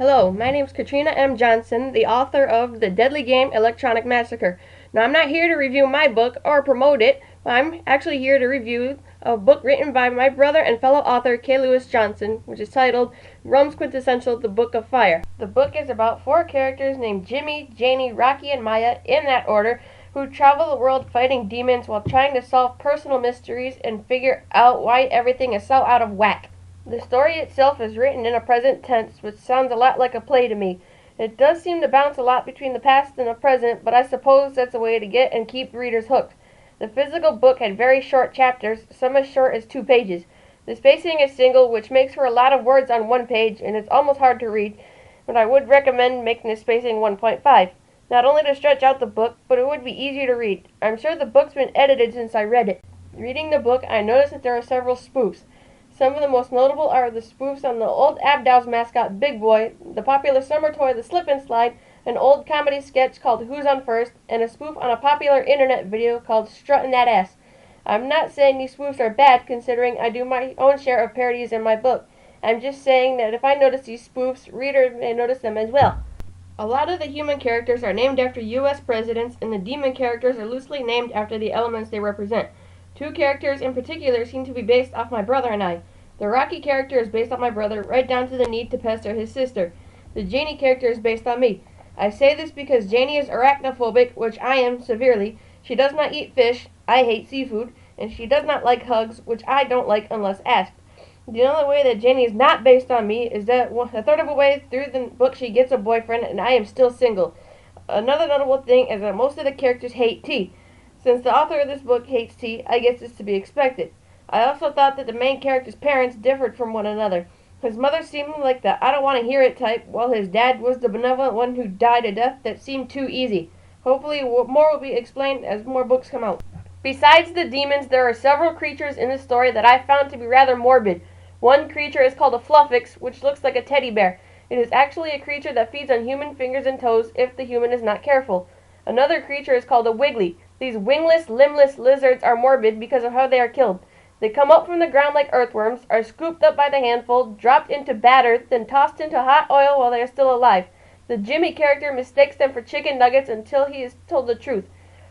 Hello, my name is Katrina M. Johnson, the author of The Deadly Game Electronic Massacre. Now, I'm not here to review my book or promote it, but I'm actually here to review a book written by my brother and fellow author K. Lewis Johnson, which is titled Rome's Quintessential, The Book of Fire. The book is about four characters named Jimmy, Janie, Rocky, and Maya, in that order, who travel the world fighting demons while trying to solve personal mysteries and figure out why everything is so out of whack. The story itself is written in a present tense, which sounds a lot like a play to me. It does seem to bounce a lot between the past and the present, but I suppose that's a way to get and keep readers hooked. The physical book had very short chapters, some as short as 2 pages. The spacing is single, which makes for a lot of words on one page, and it's almost hard to read, but I would recommend making the spacing 1.5. Not only to stretch out the book, but it would be easier to read. I'm sure the book's been edited since I read it. Reading the book, I noticed that there are several spoofs. Some of the most notable are the spoofs on the old Abdow's mascot Big Boy, the popular summer toy The Slip and Slide, an old comedy sketch called Who's on First, and a spoof on a popular internet video called Struttin' That Ass. I'm not saying these spoofs are bad, considering I do my own share of parodies in my book. I'm just saying that if I notice these spoofs, readers may notice them as well. A lot of the human characters are named after U.S. presidents, and the demon characters are loosely named after the elements they represent. 2 characters in particular seem to be based off my brother and I. The Rocky character is based on my brother, right down to the need to pester his sister. The Janie character is based on me. I say this because Janie is arachnophobic, which I am severely. She does not eat fish, I hate seafood, and she does not like hugs, which I don't like unless asked. The only way that Janie is not based on me is that a third of the way through the book she gets a boyfriend, and I am still single. Another notable thing is that most of the characters hate tea. Since the author of this book hates tea, I guess it's to be expected. I also thought that the main character's parents differed from one another. His mother seemed like the I don't want to hear it type, while his dad was the benevolent one who died a death that seemed too easy. Hopefully more will be explained as more books come out. Besides the demons, there are several creatures in this story that I found to be rather morbid. One creature is called a Fluffix, which looks like a teddy bear. It is actually a creature that feeds on human fingers and toes if the human is not careful. Another creature is called a Wiggly. These wingless, limbless lizards are morbid because of how they are killed. They come up from the ground like earthworms, are scooped up by the handful, dropped into batter, then tossed into hot oil while they are still alive. The Jimmy character mistakes them for chicken nuggets until he is told the truth.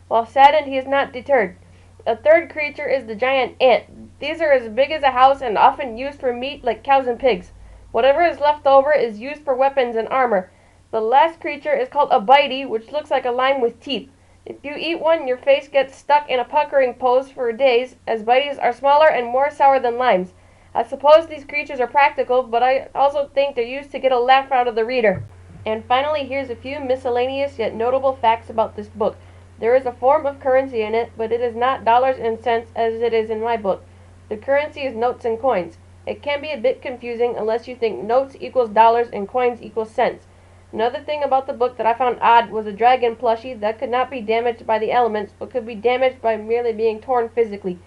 While saddened, he is not deterred. A third creature is the giant ant. These are as big as a house and often used for meat like cows and pigs. Whatever is left over is used for weapons and armor. The last creature is called a bitey, which looks like a lime with teeth. If you eat one, your face gets stuck in a puckering pose for days, as bites are smaller and more sour than limes. I suppose these creatures are practical, but I also think they're used to get a laugh out of the reader. And finally, here's a few miscellaneous yet notable facts about this book. There is a form of currency in it, but it is not dollars and cents as it is in my book. The currency is notes and coins. It can be a bit confusing unless you think notes equals dollars and coins equals cents. Another thing about the book that I found odd was a dragon plushie that could not be damaged by the elements, but could be damaged by merely being torn physically.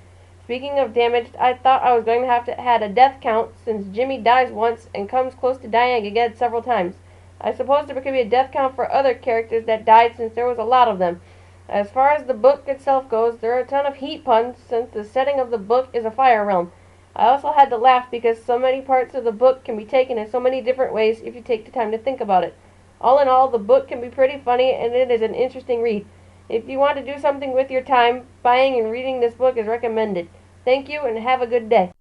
Speaking of damaged, I thought I was going to have to add a death count, since Jimmy dies once and comes close to dying again several times. I suppose there could be a death count for other characters that died, since there was a lot of them. As far as the book itself goes, there are a ton of heat puns, since the setting of the book is a fire realm. I also had to laugh because so many parts of the book can be taken in so many different ways if you take the time to think about it. All in all, the book can be pretty funny, and it is an interesting read. If you want to do something with your time, buying and reading this book is recommended. Thank you, and have a good day.